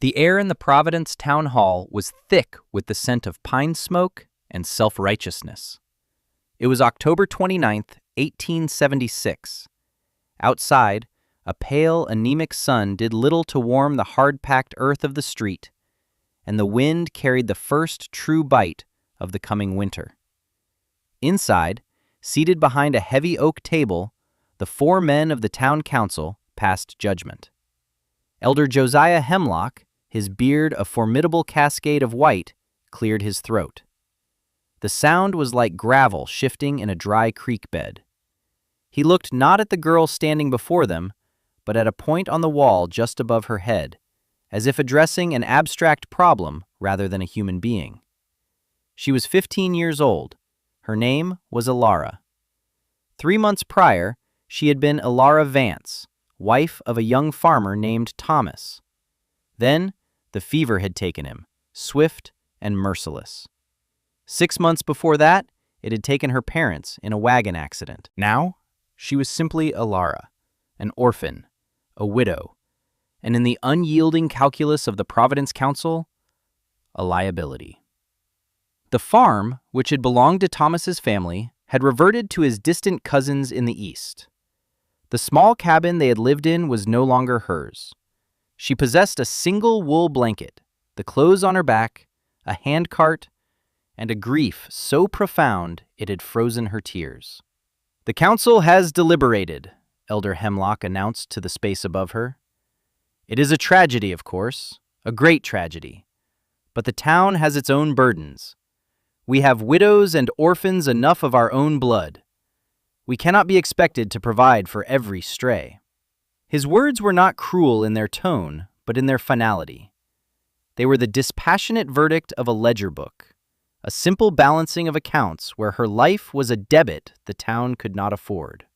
The air in the Providence town hall was thick with the scent of pine smoke and self-righteousness. It was October 29th, 1876. Outside, a pale, anemic sun did little to warm the hard-packed earth of the street, and the wind carried the first true bite of the coming winter. Inside, seated behind a heavy oak table, the 4 men of the town council passed judgment. Elder Josiah Hemlock, his beard a formidable cascade of white, cleared his throat. The sound was like gravel shifting in a dry creek bed. He looked not at the girl standing before them, but at a point on the wall just above her head, as if addressing an abstract problem rather than a human being. She was 15 years old. Her name was Elara. 3 months prior, she had been Elara Vance, wife of a young farmer named Thomas. Then, the fever had taken him, swift and merciless. 6 months before that, it had taken her parents in a wagon accident. Now, she was simply Elara, an orphan, a widow, and in the unyielding calculus of the Providence Council, a liability. The farm, which had belonged to Thomas's family, had reverted to his distant cousins in the east. The small cabin they had lived in was no longer hers. She possessed a single wool blanket, the clothes on her back, a handcart, and a grief so profound it had frozen her tears. "The council has deliberated," Elder Hemlock announced to the space above her. "It is a tragedy, of course, a great tragedy. But the town has its own burdens. We have widows and orphans enough of our own blood. We cannot be expected to provide for every stray." His words were not cruel in their tone, but in their finality. They were the dispassionate verdict of a ledger book, a simple balancing of accounts where her life was a debit the town could not afford.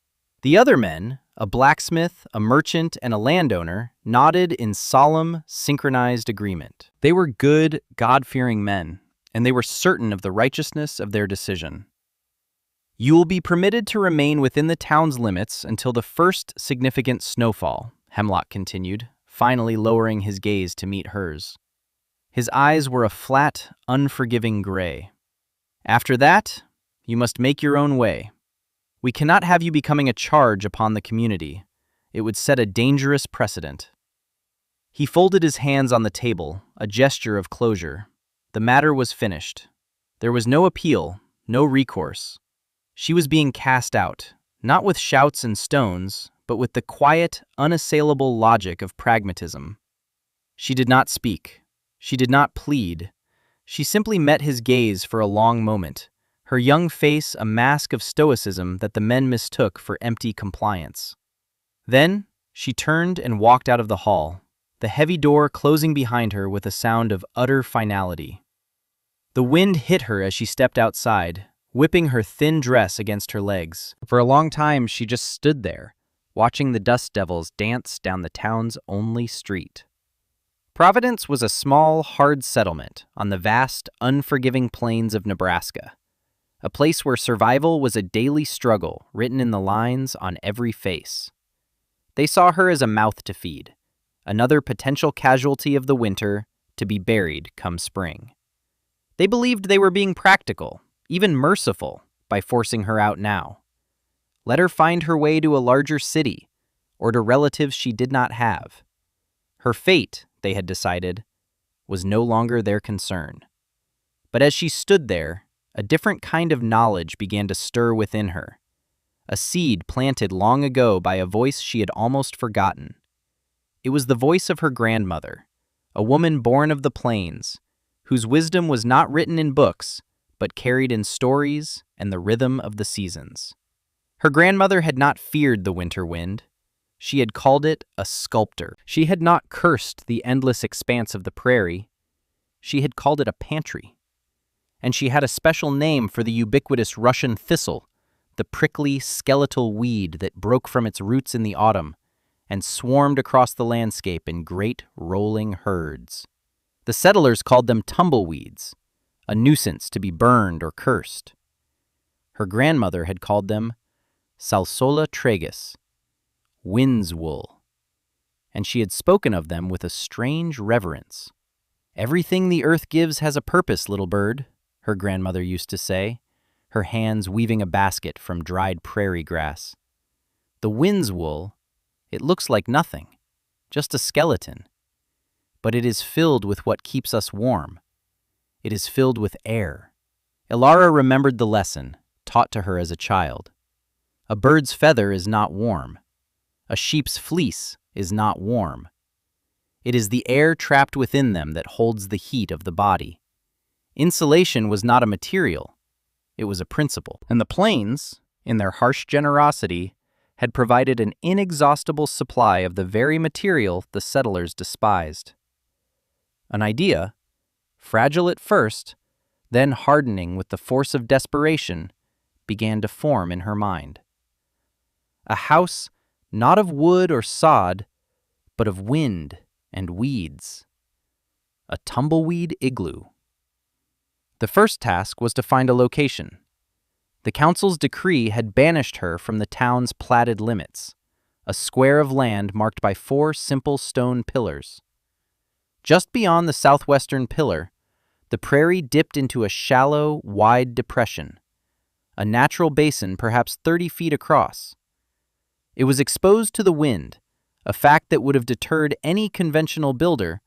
The other men, a blacksmith, a merchant, and a landowner, nodded in solemn, synchronized agreement. They were good, God-fearing men, and they were certain of the righteousness of their decision. "You will be permitted to remain within the town's limits until the first significant snowfall," Hemlock continued, finally lowering his gaze to meet hers. His eyes were a flat, unforgiving gray. "After that, you must make your own way. We cannot have you becoming a charge upon the community. It would set a dangerous precedent." He folded his hands on the table, a gesture of closure. The matter was finished. There was no appeal, no recourse. She was being cast out, not with shouts and stones, but with the quiet, unassailable logic of pragmatism. She did not speak. She did not plead. She simply met his gaze for a long moment, her young face a mask of stoicism that the men mistook for empty compliance. Then, she turned and walked out of the hall, the heavy door closing behind her with a sound of utter finality. The wind hit her as she stepped outside, whipping her thin dress against her legs. For a long time, she just stood there, watching the dust devils dance down the town's only street. Providence was a small, hard settlement on the vast, unforgiving plains of Nebraska, a place where survival was a daily struggle written in the lines on every face. They saw her as a mouth to feed, another potential casualty of the winter to be buried come spring. They believed they were being practical, even merciful, by forcing her out now. Let her find her way to a larger city, or to relatives she did not have. Her fate, they had decided, was no longer their concern. But as she stood there, a different kind of knowledge began to stir within her, a seed planted long ago by a voice she had almost forgotten. It was the voice of her grandmother, a woman born of the plains, whose wisdom was not written in books, but carried in stories and the rhythm of the seasons. Her grandmother had not feared the winter wind. She had called it a sculptor. She had not cursed the endless expanse of the prairie. She had called it a pantry. And she had a special name for the ubiquitous Russian thistle, the prickly, skeletal weed that broke from its roots in the autumn and swarmed across the landscape in great, rolling herds. The settlers called them tumbleweeds, a nuisance to be burned or cursed. Her grandmother had called them salsola tragus, wind's wool. and she had spoken of them with a strange reverence. "Everything the earth gives has a purpose, little bird," her grandmother used to say, her hands weaving a basket from dried prairie grass. "The wind's wool, it looks like nothing, just a skeleton. But it is filled with what keeps us warm. It is filled with air." Ilara remembered the lesson, taught to her as a child. A bird's feather is not warm. A sheep's fleece is not warm. It is the air trapped within them that holds the heat of the body. Insulation was not a material, it was a principle. And the plains, in their harsh generosity, had provided an inexhaustible supply of the very material the settlers despised. An idea, fragile at first, then hardening with the force of desperation, began to form in her mind. A house not of wood or sod, but of wind and weeds. A tumbleweed igloo. The first task was to find a location. The council's decree had banished her from the town's platted limits, a square of land marked by 4 simple stone pillars. Just beyond the southwestern pillar, the prairie dipped into a shallow, wide depression, a natural basin perhaps 30 feet across. It was exposed to the wind, a fact that would have deterred any conventional builder,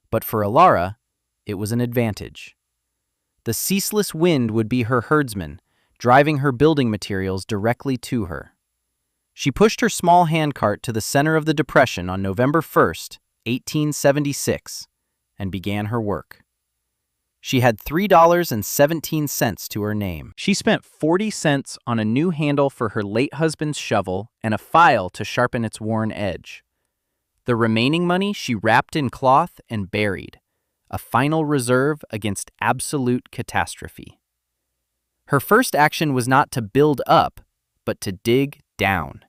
but for Ilara, it was an advantage. The ceaseless wind would be her herdsman, driving her building materials directly to her. She pushed her small handcart to the center of the depression on November 1st, 1876, and began her work. She had $3.17 to her name. She spent 40 cents on a new handle for her late husband's shovel and a file to sharpen its worn edge. The remaining money she wrapped in cloth and buried, a final reserve against absolute catastrophe. Her first action was not to build up, but to dig down.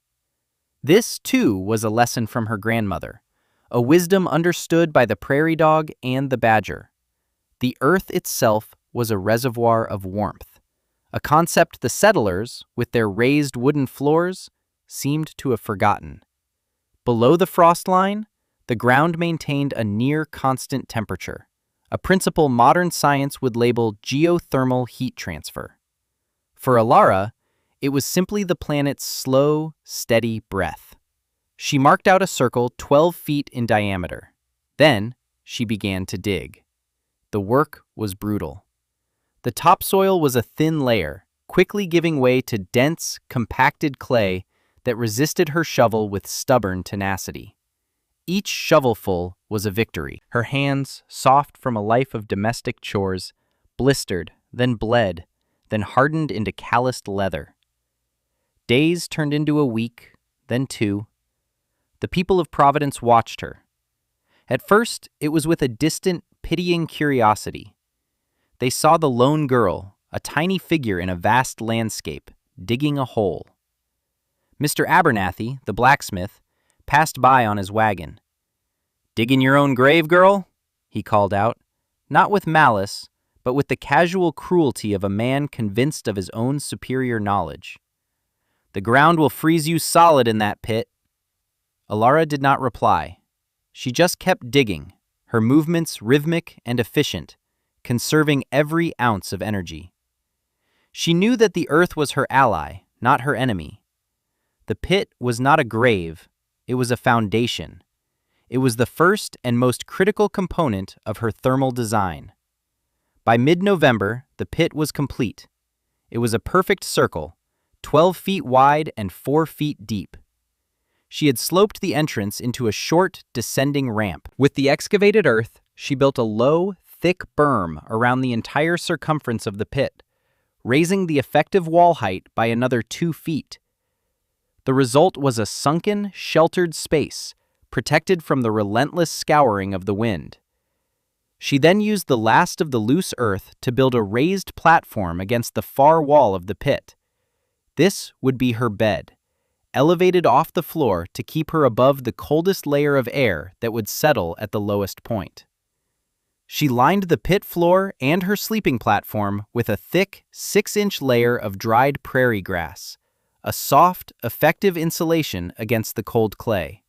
This, too, was a lesson from her grandmother, a wisdom understood by the prairie dog and the badger. The earth itself was a reservoir of warmth, a concept the settlers, with their raised wooden floors, seemed to have forgotten. Below the frost line, the ground maintained a near-constant temperature, a principle modern science would label geothermal heat transfer. For Ilara, it was simply the planet's slow, steady breath. She marked out a circle 12 feet in diameter. Then, she began to dig. The work was brutal. The topsoil was a thin layer, quickly giving way to dense, compacted clay that resisted her shovel with stubborn tenacity. Each shovelful was a victory. Her hands, soft from a life of domestic chores, blistered, then bled, then hardened into calloused leather. Days turned into a week, then 2. The people of Providence watched her. At first, it was with a distant, pitying curiosity. They saw the lone girl, a tiny figure in a vast landscape, digging a hole. Mr. Abernathy, the blacksmith, passed by on his wagon. "Digging your own grave, girl?" he called out, not with malice, but with the casual cruelty of a man convinced of his own superior knowledge. "The ground will freeze you solid in that pit." Ilara did not reply. She just kept digging, her movements rhythmic and efficient, conserving every ounce of energy. She knew that the earth was her ally, not her enemy. The pit was not a grave, it was a foundation. It was the first and most critical component of her thermal design. By mid-November, the pit was complete. It was a perfect circle, 12 feet wide and 4 feet deep. She had sloped the entrance into a short, descending ramp. With the excavated earth, she built a low, thick berm around the entire circumference of the pit, raising the effective wall height by another 2 feet. The result was a sunken, sheltered space, protected from the relentless scouring of the wind. She then used the last of the loose earth to build a raised platform against the far wall of the pit. This would be her bed, elevated off the floor to keep her above the coldest layer of air that would settle at the lowest point. She lined the pit floor and her sleeping platform with a thick 6-inch layer of dried prairie grass, a soft, effective insulation against the cold clay.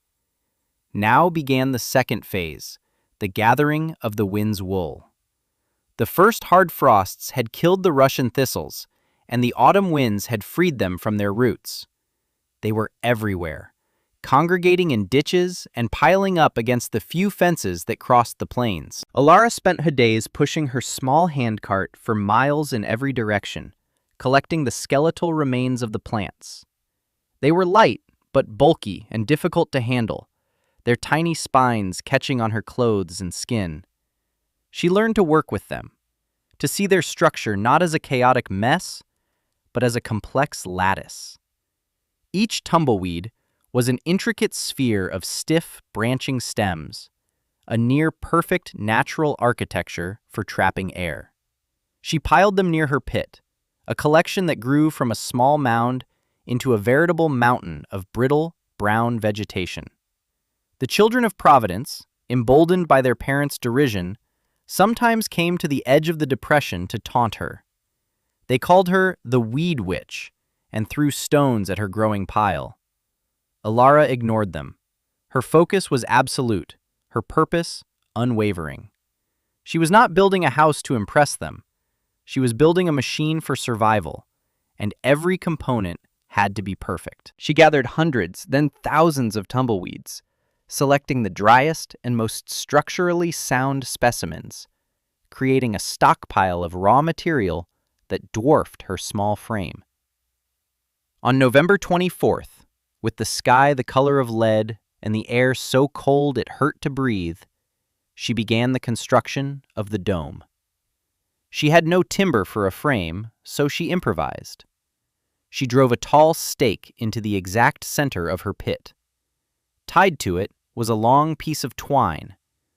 Now began the second phase, the gathering of the wind's wool. The first hard frosts had killed the Russian thistles, and the autumn winds had freed them from their roots. They were everywhere, congregating in ditches and piling up against the few fences that crossed the plains. Alara spent her days pushing her small handcart for miles in every direction, collecting the skeletal remains of the plants. They were light, but bulky and difficult to handle, their tiny spines catching on her clothes and skin. She learned to work with them, to see their structure not as a chaotic mess, but as a complex lattice. Each tumbleweed was an intricate sphere of stiff, branching stems, a near-perfect natural architecture for trapping air. She piled them near her pit, a collection that grew from a small mound into a veritable mountain of brittle, brown vegetation. The children of Providence, emboldened by their parents' derision, sometimes came to the edge of the depression to taunt her. They called her the Weed Witch and threw stones at her growing pile. Alara ignored them. Her focus was absolute, her purpose unwavering. She was not building a house to impress them. She was building a machine for survival, and every component had to be perfect. She gathered hundreds, then thousands of tumbleweeds, selecting the driest and most structurally sound specimens, creating a stockpile of raw material that dwarfed her small frame. On November 24th, with the sky the color of lead and the air so cold it hurt to breathe, she began the construction of the dome. She had no timber for a frame, so she improvised. She drove a tall stake into the exact center of her pit. Tied to it was a long piece of twine,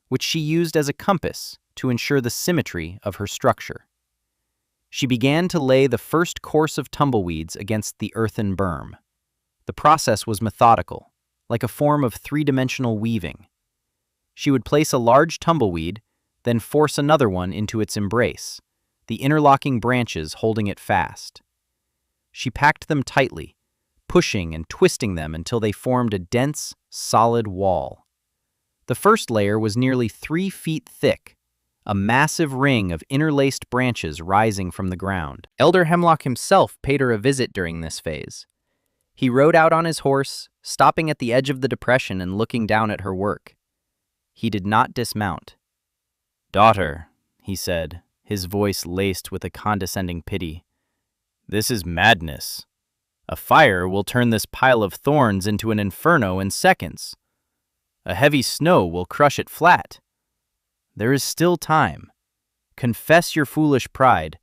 which she used as a compass to ensure the symmetry of her structure. She began to lay the first course of tumbleweeds against the earthen berm. The process was methodical, like a form of three-dimensional weaving. She would place a large tumbleweed, then force another one into its embrace, the interlocking branches holding it fast. She packed them tightly, pushing and twisting them until they formed a dense, solid wall. The first layer was nearly 3 feet thick, a massive ring of interlaced branches rising from the ground. Elder Hemlock himself paid her a visit during this phase. He rode out on his horse, stopping at the edge of the depression and looking down at her work. He did not dismount. "Daughter," he said, his voice laced with a condescending pity, "this is madness. A fire will turn this pile of thorns into an inferno in seconds. A heavy snow will crush it flat. There is still time. Confess your foolish pride,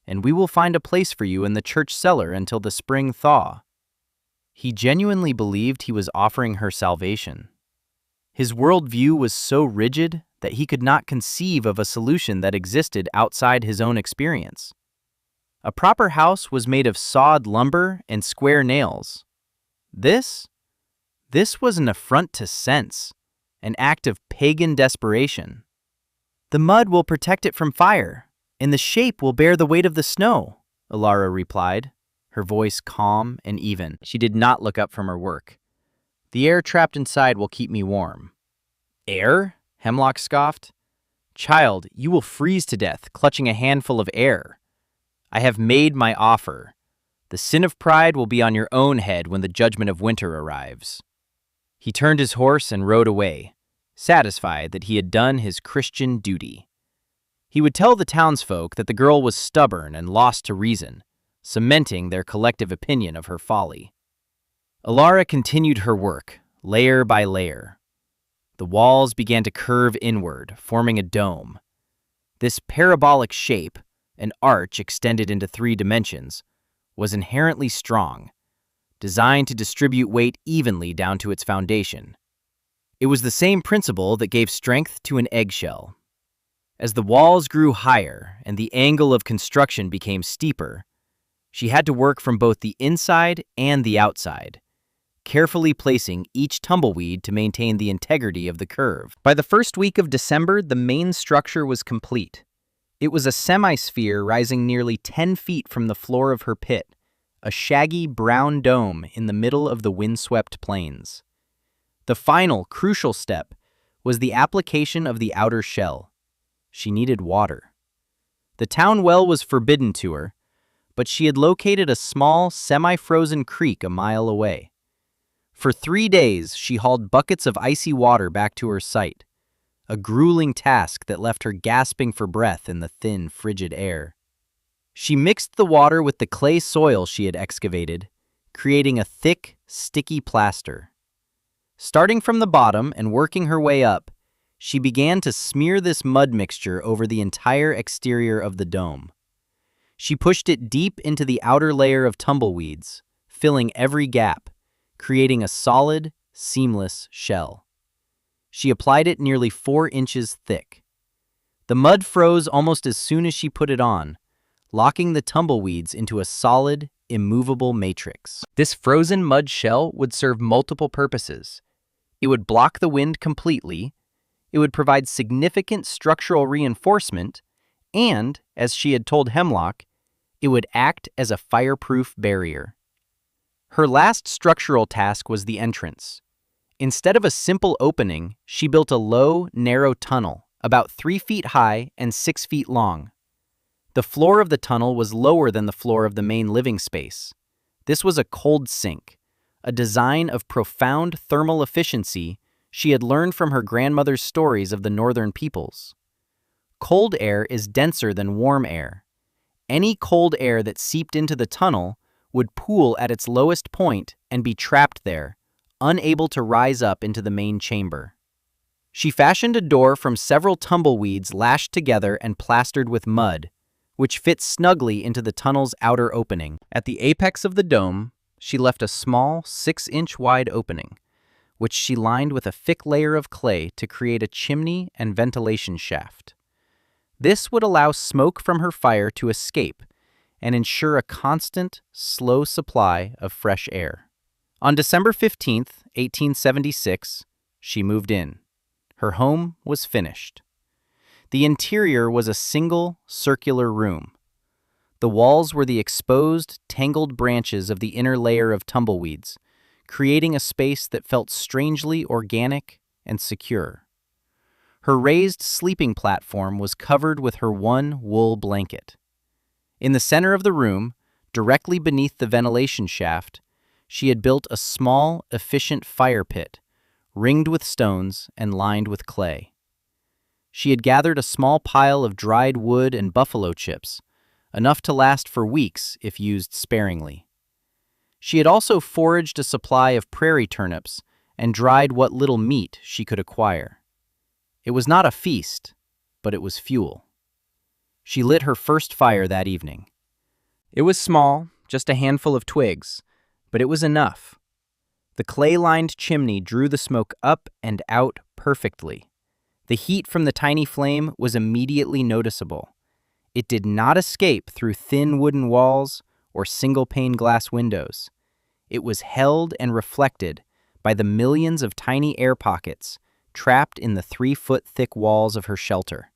and we will find a place for you in the church cellar until the spring thaw." He genuinely believed he was offering her salvation. His worldview was so rigid that he could not conceive of a solution that existed outside his own experience. A proper house was made of sawed lumber and square nails. This was an affront to sense, an act of pagan desperation. "The mud will protect it from fire, and the shape will bear the weight of the snow," Alara replied, her voice calm and even. She did not look up from her work. "The air trapped inside will keep me warm." "Air?" Hemlock scoffed. "Child, you will freeze to death, clutching a handful of air. I have made my offer. The sin of pride will be on your own head when the judgment of winter arrives." He turned his horse and rode away, satisfied that he had done his Christian duty. He would tell the townsfolk that the girl was stubborn and lost to reason, cementing their collective opinion of her folly. Alara continued her work, layer by layer. The walls began to curve inward, forming a dome. This parabolic shape, an arch extended into 3 dimensions, was inherently strong, designed to distribute weight evenly down to its foundation. It was the same principle that gave strength to an eggshell. As the walls grew higher and the angle of construction became steeper, she had to work from both the inside and the outside, carefully placing each tumbleweed to maintain the integrity of the curve. By the first week of December, the main structure was complete. It was a semi-sphere rising nearly 10 feet from the floor of her pit, a shaggy brown dome in the middle of the windswept plains. The final, crucial step was the application of the outer shell. She needed water. The town well was forbidden to her, but she had located a small, semi-frozen creek a mile away. For 3 days, she hauled buckets of icy water back to her site, a grueling task that left her gasping for breath in the thin, frigid air. She mixed the water with the clay soil she had excavated, creating a thick, sticky plaster. Starting from the bottom and working her way up, she began to smear this mud mixture over the entire exterior of the dome. She pushed it deep into the outer layer of tumbleweeds, filling every gap, creating a solid, seamless shell. She applied it nearly 4 inches thick. The mud froze almost as soon as she put it on, locking the tumbleweeds into a solid, immovable matrix. This frozen mud shell would serve multiple purposes. It would block the wind completely, it would provide significant structural reinforcement, and, as she had told Hemlock, it would act as a fireproof barrier. Her last structural task was the entrance. Instead of a simple opening, she built a low, narrow tunnel, about 3 feet high and 6 feet long. The floor of the tunnel was lower than the floor of the main living space. This was a cold sink, a design of profound thermal efficiency she had learned from her grandmother's stories of the northern peoples. Cold air is denser than warm air. Any cold air that seeped into the tunnel would pool at its lowest point and be trapped there, unable to rise up into the main chamber. She fashioned a door from several tumbleweeds lashed together and plastered with mud, which fit snugly into the tunnel's outer opening. At the apex of the dome, she left a small 6-inch wide opening, which she lined with a thick layer of clay to create a chimney and ventilation shaft. This would allow smoke from her fire to escape and ensure a constant, slow supply of fresh air. On December 15, 1876, she moved in. Her home was finished. The interior was a single, circular room. The walls were the exposed, tangled branches of the inner layer of tumbleweeds, creating a space that felt strangely organic and secure. Her raised sleeping platform was covered with her one wool blanket. In the center of the room, directly beneath the ventilation shaft, she had built a small, efficient fire pit, ringed with stones and lined with clay. She had gathered a small pile of dried wood and buffalo chips, enough to last for weeks if used sparingly. She had also foraged a supply of prairie turnips and dried what little meat she could acquire. It was not a feast, but it was fuel. She lit her first fire that evening. It was small, just a handful of twigs, but it was enough. The clay-lined chimney drew the smoke up and out perfectly. The heat from the tiny flame was immediately noticeable. It did not escape through thin wooden walls or single-pane glass windows. It was held and reflected by the millions of tiny air pockets trapped in the 3-foot-thick walls of her shelter.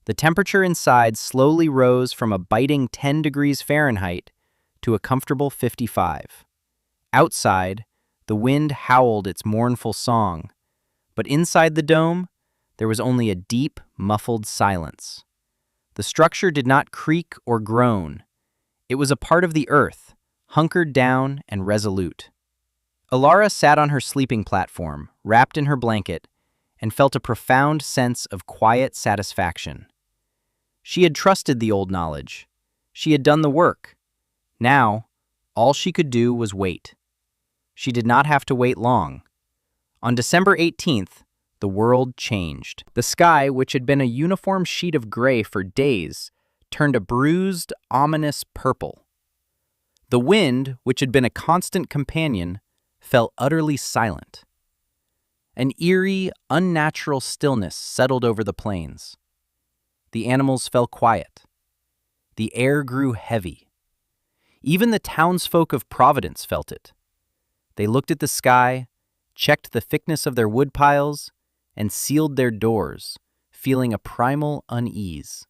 The temperature inside slowly rose from a biting 10 degrees Fahrenheit to a comfortable 55. Outside, the wind howled its mournful song, but inside the dome, there was only a deep, muffled silence. The structure did not creak or groan. It was a part of the earth, hunkered down and resolute. Alara sat on her sleeping platform, wrapped in her blanket, and felt a profound sense of quiet satisfaction. She had trusted the old knowledge. She had done the work. Now, all she could do was wait. She did not have to wait long. On December 18th, the world changed. The sky, which had been a uniform sheet of gray for days, turned a bruised, ominous purple. The wind, which had been a constant companion, fell utterly silent. An eerie, unnatural stillness settled over the plains. The animals fell quiet. The air grew heavy. Even the townsfolk of Providence felt it. They looked at the sky, checked the thickness of their wood piles, and sealed their doors, feeling a primal unease.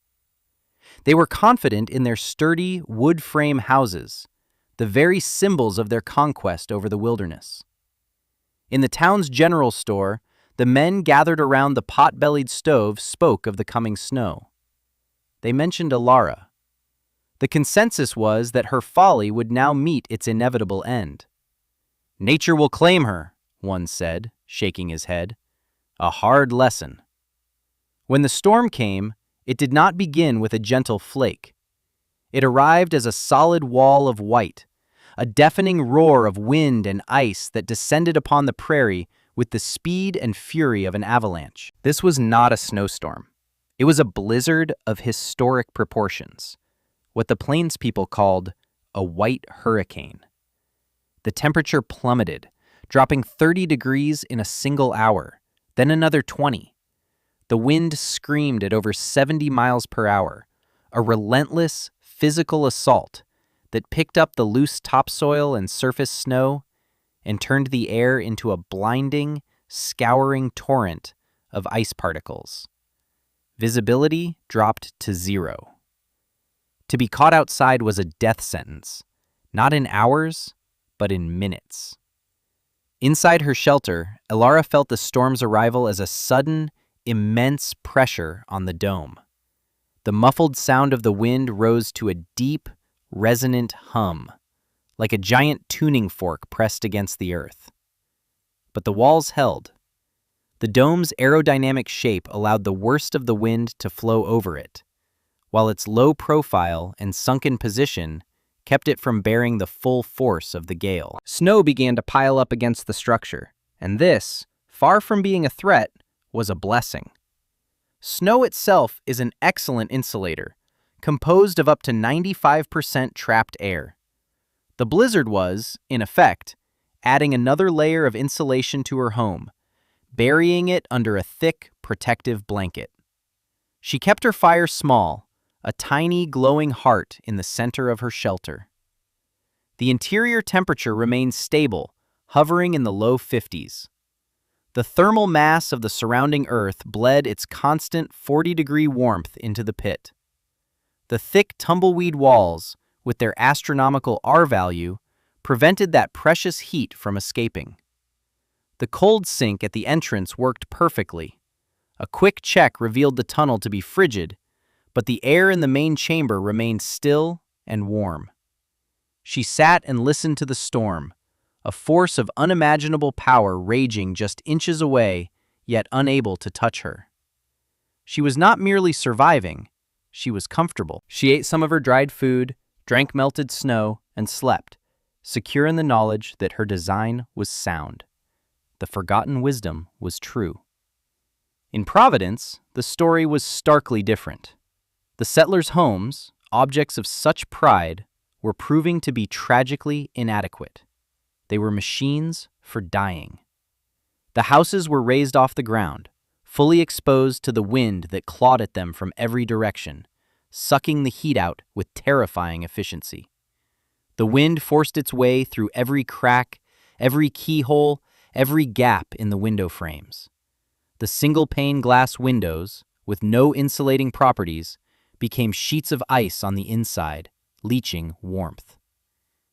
They were confident in their sturdy, wood-frame houses, the very symbols of their conquest over the wilderness. In the town's general store, the men gathered around the pot-bellied stove spoke of the coming snow. They mentioned Alara. The consensus was that her folly would now meet its inevitable end. "Nature will claim her," one said, shaking his head. "A hard lesson." When the storm came, it did not begin with a gentle flake. It arrived as a solid wall of white, a deafening roar of wind and ice that descended upon the prairie with the speed and fury of an avalanche. This was not a snowstorm. It was a blizzard of historic proportions, what the plains people called a white hurricane. The temperature plummeted, dropping 30 degrees in a single hour, then another 20. The wind screamed at over 70 miles per hour, a relentless physical assault that picked up the loose topsoil and surface snow and turned the air into a blinding, scouring torrent of ice particles. Visibility dropped to 0. To be caught outside was a death sentence, not in hours, but in minutes. Inside her shelter, Alara felt the storm's arrival as a sudden, immense pressure on the dome. The muffled sound of the wind rose to a deep, resonant hum, like a giant tuning fork pressed against the earth. But the walls held. The dome's aerodynamic shape allowed the worst of the wind to flow over it, while its low profile and sunken position kept it from bearing the full force of the gale. Snow began to pile up against the structure, and this, far from being a threat, was a blessing. Snow itself is an excellent insulator, composed of up to 95% trapped air. The blizzard was, in effect, adding another layer of insulation to her home, burying it under a thick, protective blanket. She kept her fire small, a tiny glowing heart in the center of her shelter. The interior temperature remained stable, hovering in the low 50s. The thermal mass of the surrounding earth bled its constant 40-degree warmth into the pit. The thick tumbleweed walls, with their astronomical R value, prevented that precious heat from escaping. The cold sink at the entrance worked perfectly. A quick check revealed the tunnel to be frigid, but the air in the main chamber remained still and warm. She sat and listened to the storm, a force of unimaginable power raging just inches away, yet unable to touch her. She was not merely surviving, she was comfortable. She ate some of her dried food, drank melted snow, and slept, secure in the knowledge that her design was sound. The forgotten wisdom was true. In Providence, the story was starkly different. The settlers' homes, objects of such pride, were proving to be tragically inadequate. They were machines for dying. The houses were raised off the ground, fully exposed to the wind that clawed at them from every direction, sucking the heat out with terrifying efficiency. The wind forced its way through every crack, every keyhole, every gap in the window frames. The single-pane glass windows, with no insulating properties, became sheets of ice on the inside, leaching warmth.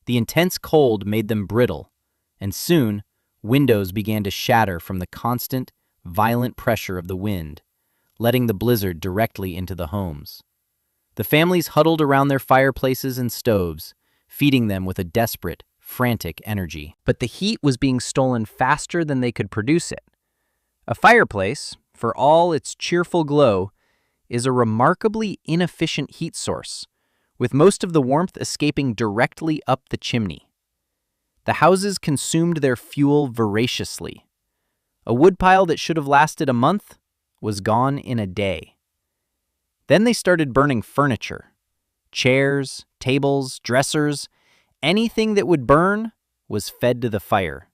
The intense cold made them brittle, and soon windows began to shatter from the constant, violent pressure of the wind, letting the blizzard directly into the homes. The families huddled around their fireplaces and stoves, feeding them with a desperate, frantic energy. But the heat was being stolen faster than they could produce it. A fireplace, for all its cheerful glow, is a remarkably inefficient heat source, with most of the warmth escaping directly up the chimney. The houses consumed their fuel voraciously. A woodpile that should have lasted a month was gone in a day. Then they started burning furniture. Chairs, tables, dressers, anything that would burn was fed to the fire.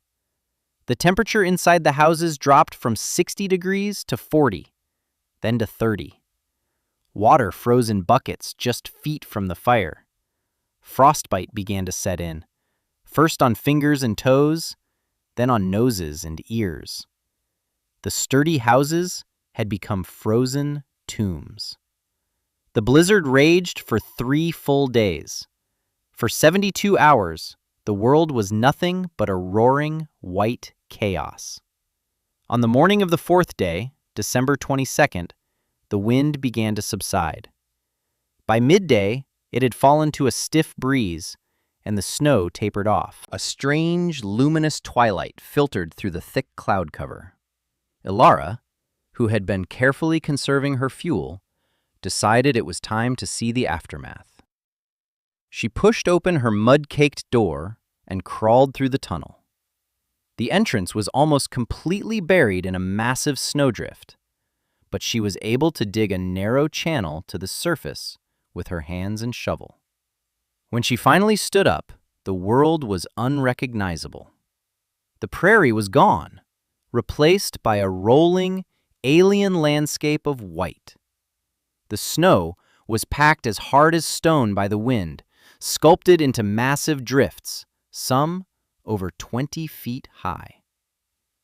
The temperature inside the houses dropped from 60 degrees to 40, then to 30. Water froze in buckets just feet from the fire. Frostbite began to set in, first on fingers and toes, then on noses and ears. The sturdy houses had become frozen tombs. The blizzard raged for 3 full days. For 72 hours, the world was nothing but a roaring white chaos. On the morning of the fourth day, December 22nd, the wind began to subside. By midday, it had fallen to a stiff breeze, and the snow tapered off. A strange, luminous twilight filtered through the thick cloud cover. Ilara, who had been carefully conserving her fuel, decided it was time to see the aftermath. She pushed open her mud-caked door and crawled through the tunnel. The entrance was almost completely buried in a massive snowdrift, but she was able to dig a narrow channel to the surface with her hands and shovel. When she finally stood up, the world was unrecognizable. The prairie was gone, replaced by a rolling, alien landscape of white. The snow was packed as hard as stone by the wind, sculpted into massive drifts, some over 20 feet high.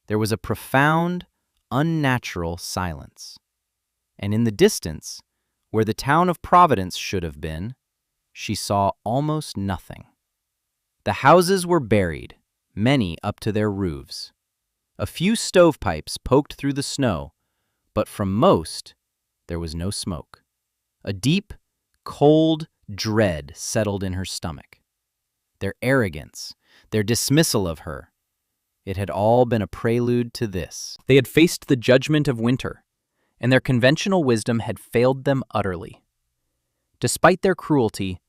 There was a profound, unnatural silence. And in the distance, where the town of Providence should have been, she saw almost nothing. The houses were buried, many up to their roofs. A few stovepipes poked through the snow, but from most, there was no smoke. A deep, cold dread settled in her stomach. Their arrogance, their dismissal of her, it had all been a prelude to this. They had faced the judgment of winter, and their conventional wisdom had failed them utterly. Despite their cruelty,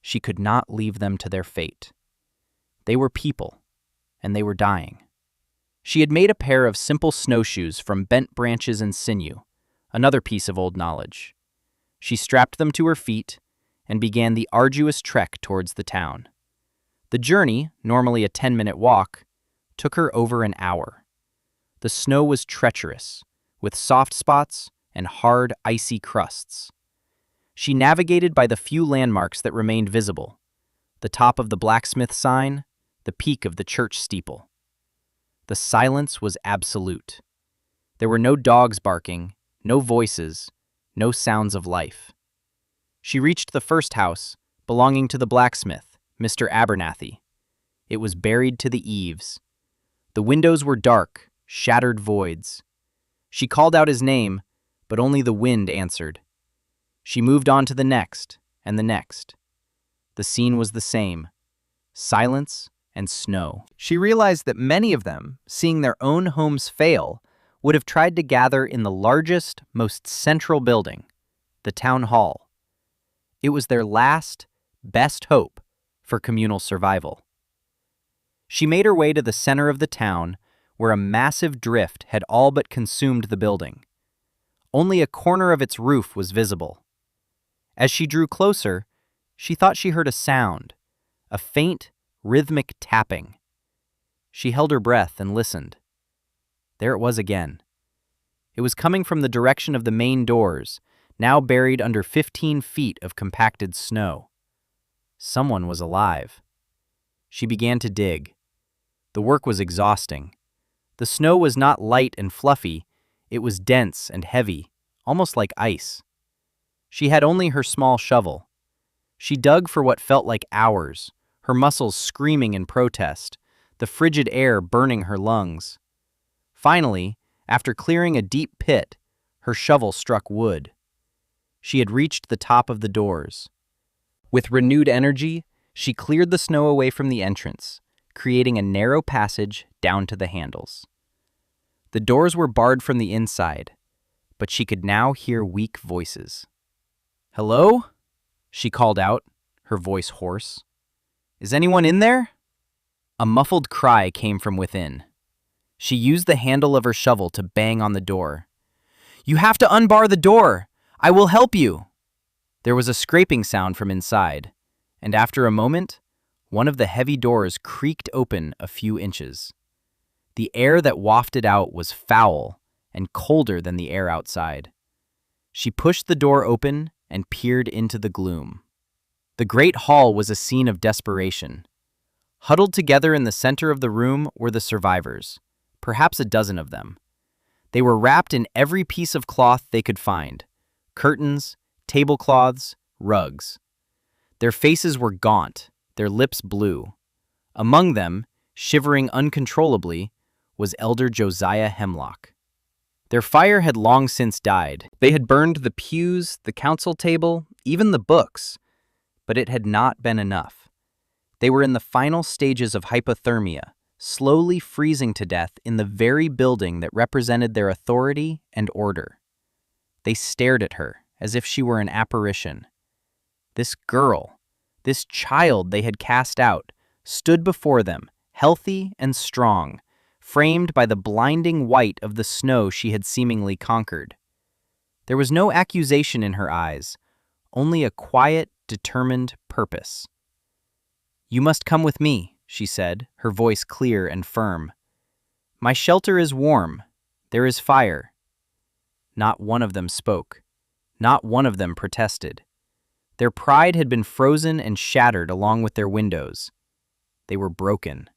she could not leave them to their fate. They were people, and they were dying. She had made a pair of simple snowshoes from bent branches and sinew, another piece of old knowledge. She strapped them to her feet and began the arduous trek towards the town. The journey, normally a 10-minute walk, took her over an hour. The snow was treacherous, with soft spots and hard, icy crusts. She navigated by the few landmarks that remained visible: the top of the blacksmith sign, the peak of the church steeple. The silence was absolute. There were no dogs barking, no voices, no sounds of life. She reached the first house, belonging to the blacksmith, Mr. Abernathy. It was buried to the eaves. The windows were dark, shattered voids. She called out his name, but only the wind answered. She moved on to the next, and the next. The scene was the same: silence and snow. She realized that many of them, seeing their own homes fail, would have tried to gather in the largest, most central building, the town hall. It was their last, best hope for communal survival. She made her way to the center of the town, where a massive drift had all but consumed the building. Only a corner of its roof was visible. As she drew closer, she thought she heard a sound, a faint, rhythmic tapping. She held her breath and listened. There it was again. It was coming from the direction of the main doors, now buried under 15 feet of compacted snow. Someone was alive. She began to dig. The work was exhausting. The snow was not light and fluffy, it was dense and heavy, almost like ice. She had only her small shovel. She dug for what felt like hours, her muscles screaming in protest, the frigid air burning her lungs. Finally, after clearing a deep pit, her shovel struck wood. She had reached the top of the doors. With renewed energy, she cleared the snow away from the entrance, creating a narrow passage down to the handles. The doors were barred from the inside, but she could now hear weak voices. "Hello?" she called out, her voice hoarse. "Is anyone in there?" A muffled cry came from within. She used the handle of her shovel to bang on the door. "You have to unbar the door! I will help you!" There was a scraping sound from inside, and after a moment, one of the heavy doors creaked open a few inches. The air that wafted out was foul and colder than the air outside. She pushed the door open and peered into the gloom. The great hall was a scene of desperation. Huddled together in the center of the room were the survivors, perhaps a dozen of them. They were wrapped in every piece of cloth they could find: curtains, tablecloths, rugs. Their faces were gaunt, their lips blue. Among them, shivering uncontrollably, was Elder Josiah Hemlock. Their fire had long since died. They had burned the pews, the council table, even the books, but it had not been enough. They were in the final stages of hypothermia, slowly freezing to death in the very building that represented their authority and order. They stared at her as if she were an apparition. This girl, this child they had cast out, stood before them, healthy and strong, framed by the blinding white of the snow she had seemingly conquered. There was no accusation in her eyes, only a quiet, determined purpose. "You must come with me," she said, her voice clear and firm. "My shelter is warm. There is fire." Not one of them spoke. Not one of them protested. Their pride had been frozen and shattered along with their windows. They were broken.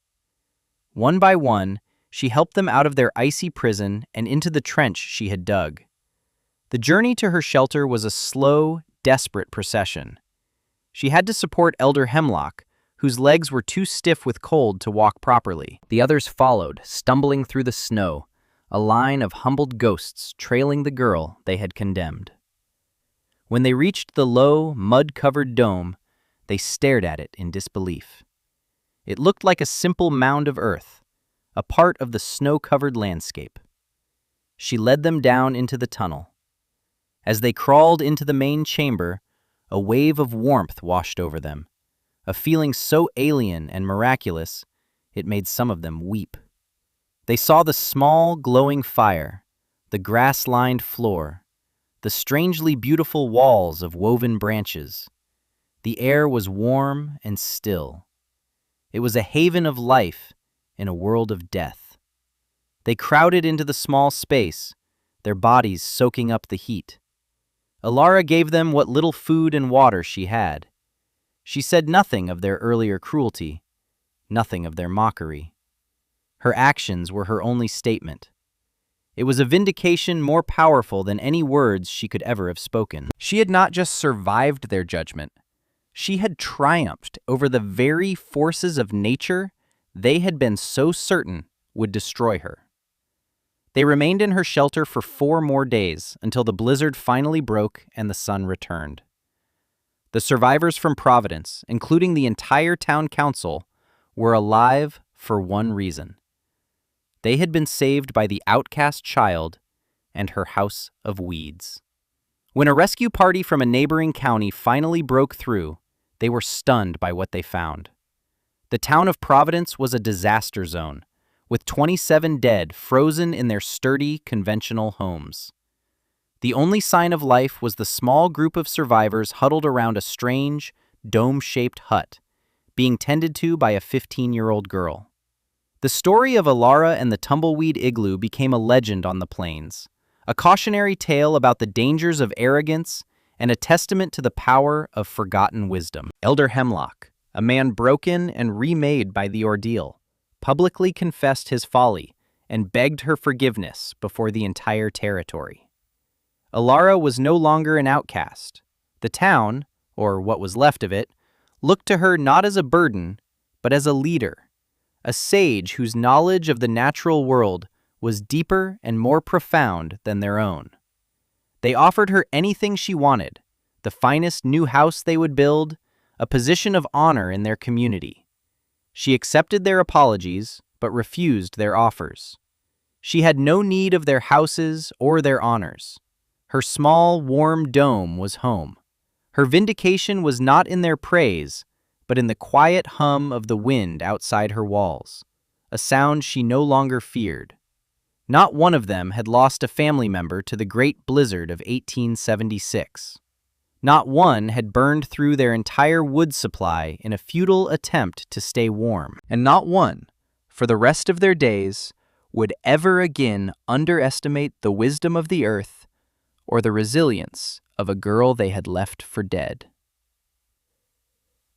One by one, she helped them out of their icy prison and into the trench she had dug. The journey to her shelter was a slow, desperate procession. She had to support Elder Hemlock, whose legs were too stiff with cold to walk properly. The others followed, stumbling through the snow, a line of humbled ghosts trailing the girl they had condemned. When they reached the low, mud-covered dome, they stared at it in disbelief. It looked like a simple mound of earth, a part of the snow-covered landscape. She led them down into the tunnel. As they crawled into the main chamber, a wave of warmth washed over them, a feeling so alien and miraculous it made some of them weep. They saw the small, glowing fire, the grass-lined floor, the strangely beautiful walls of woven branches. The air was warm and still. It was a haven of life in a world of death. They crowded into the small space, their bodies soaking up the heat. Alara gave them what little food and water she had. She said nothing of their earlier cruelty, nothing of their mockery. Her actions were her only statement. It was a vindication more powerful than any words she could ever have spoken. She had not just survived their judgment. She had triumphed over the very forces of nature they had been so certain would destroy her. They remained in her shelter for 4 more days until the blizzard finally broke and the sun returned. The survivors from Providence, including the entire town council, were alive for one reason. They had been saved by the outcast child and her house of weeds. When a rescue party from a neighboring county finally broke through, they were stunned by what they found. The town of Providence was a disaster zone, with 27 dead frozen in their sturdy, conventional homes. The only sign of life was the small group of survivors huddled around a strange, dome-shaped hut, being tended to by a 15-year-old girl. The story of Alara and the Tumbleweed Igloo became a legend on the plains, a cautionary tale about the dangers of arrogance and a testament to the power of forgotten wisdom. Elder Hemlock, a man broken and remade by the ordeal, publicly confessed his folly and begged her forgiveness before the entire territory. Alara was no longer an outcast. The town, or what was left of it, looked to her not as a burden, but as a leader, a sage whose knowledge of the natural world was deeper and more profound than their own. They offered her anything she wanted, the finest new house they would build, a position of honor in their community. She accepted their apologies, but refused their offers. She had no need of their houses or their honors. Her small, warm dome was home. Her vindication was not in their praise, but in the quiet hum of the wind outside her walls, a sound she no longer feared. Not one of them had lost a family member to the great blizzard of 1876. Not one had burned through their entire wood supply in a futile attempt to stay warm. And not one, for the rest of their days, would ever again underestimate the wisdom of the earth or the resilience of a girl they had left for dead.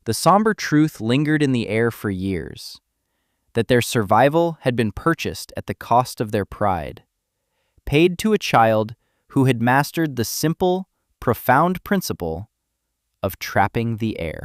The somber truth lingered in the air for years, that their survival had been purchased at the cost of their pride, paid to a child who had mastered the simple, profound principle of trapping the air.